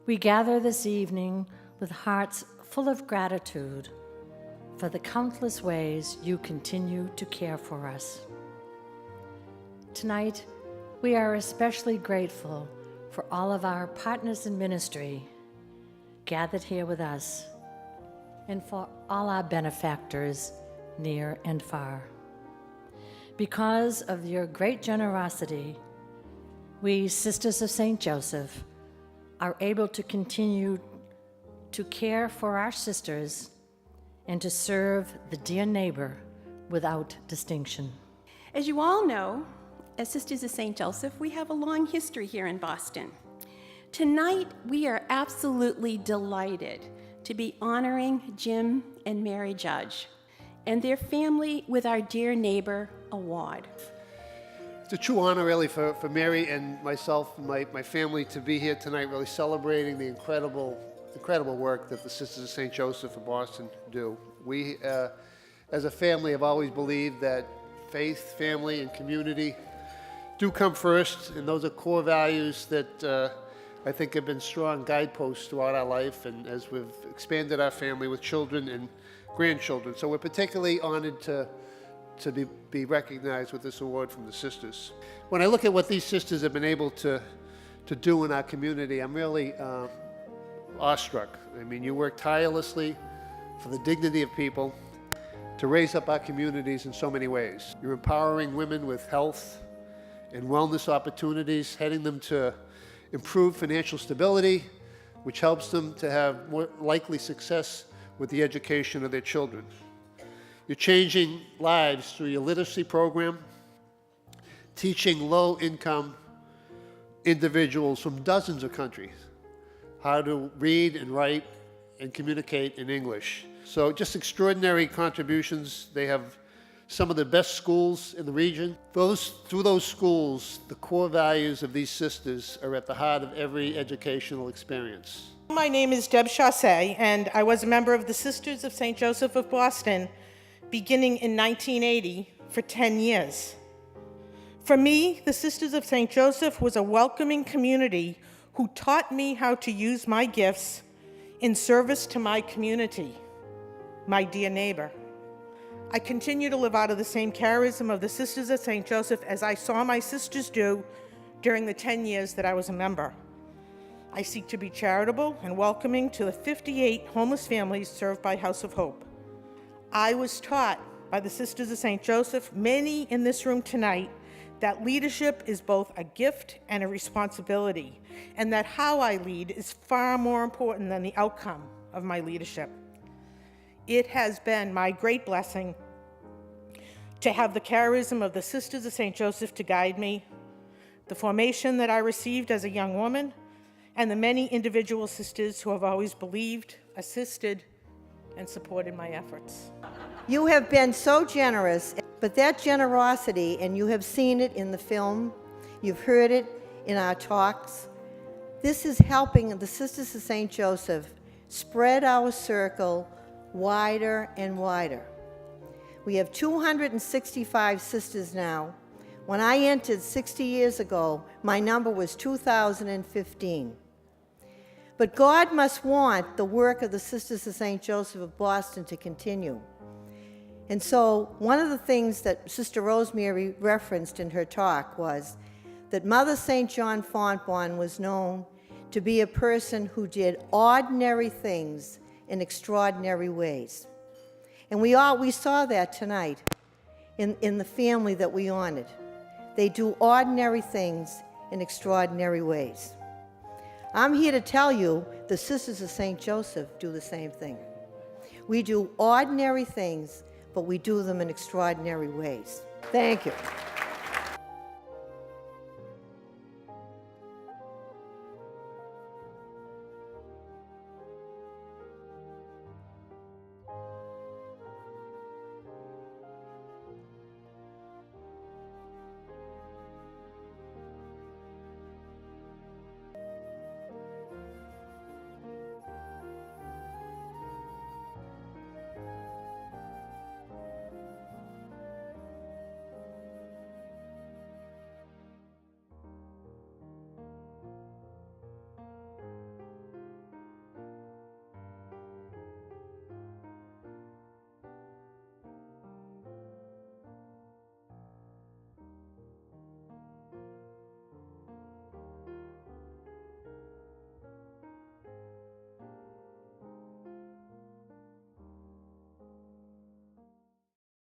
We gather this evening with hearts full of gratitude for the countless ways you continue to care for us. Tonight, we are especially grateful for all of our partners in ministry gathered here with us, and for all our benefactors near and far. Because of your great generosity, we Sisters of St. Joseph are able to continue to care for our sisters and to serve the dear neighbor without distinction. As you all know, as Sisters of St. Joseph, we have a long history here in Boston. Tonight, we are absolutely delighted to be honoring Jim and Mary Judge and their family with our Dear Neighbor Award. It's a true honor, really, for Mary and myself and my family to be here tonight, really celebrating the incredible work that the Sisters of St. Joseph of Boston do. We, as a family, have always believed that faith, family, and community do come first, and those are core values that I think have been strong guideposts throughout our life, and as we've expanded our family with children and grandchildren. So we're particularly honored to be recognized with this award from the sisters. When I look at what these sisters have been able to do in our community, I'm really awestruck. I mean, you work tirelessly for the dignity of people to raise up our communities in so many ways. You're empowering women with health and wellness opportunities, heading them to improve financial stability, which helps them to have more likely success with the education of their children. You're changing lives through your literacy program, teaching low-income individuals from dozens of countries how to read and write and communicate in English. So just extraordinary contributions. They have some of the best schools in the region. Through those schools, the core values of these sisters are at the heart of every educational experience. My name is Deb Chausse, and I was a member of the Sisters of St. Joseph of Boston beginning in 1980 for 10 years. For me, the Sisters of St. Joseph was a welcoming community who taught me how to use my gifts in service to my community, my dear neighbor. I continue to live out of the same charism of the Sisters of St. Joseph as I saw my sisters do during the 10 years that I was a member. I seek to be charitable and welcoming to the 58 homeless families served by House of Hope. I was taught by the Sisters of St. Joseph, many in this room tonight, that leadership is both a gift and a responsibility, and that how I lead is far more important than the outcome of my leadership. It has been my great blessing to have the charism of the Sisters of St. Joseph to guide me, the formation that I received as a young woman, and the many individual sisters who have always believed, assisted, and supported my efforts. You have been so generous, but that generosity, and you have seen it in the film, you've heard it in our talks, this is helping the Sisters of St. Joseph spread our circle wider and wider. We have 265 sisters now. When I entered 60 years ago, my number was 2,015. But God must want the work of the Sisters of St. Joseph of Boston to continue. And so one of the things that Sister Rosemary referenced in her talk was that Mother St. John Fontbonne was known to be a person who did ordinary things in extraordinary ways. And we saw that tonight in the family that we honored. They do ordinary things in extraordinary ways. I'm here to tell you the Sisters of St. Joseph do the same thing. We do ordinary things, but we do them in extraordinary ways. Thank you.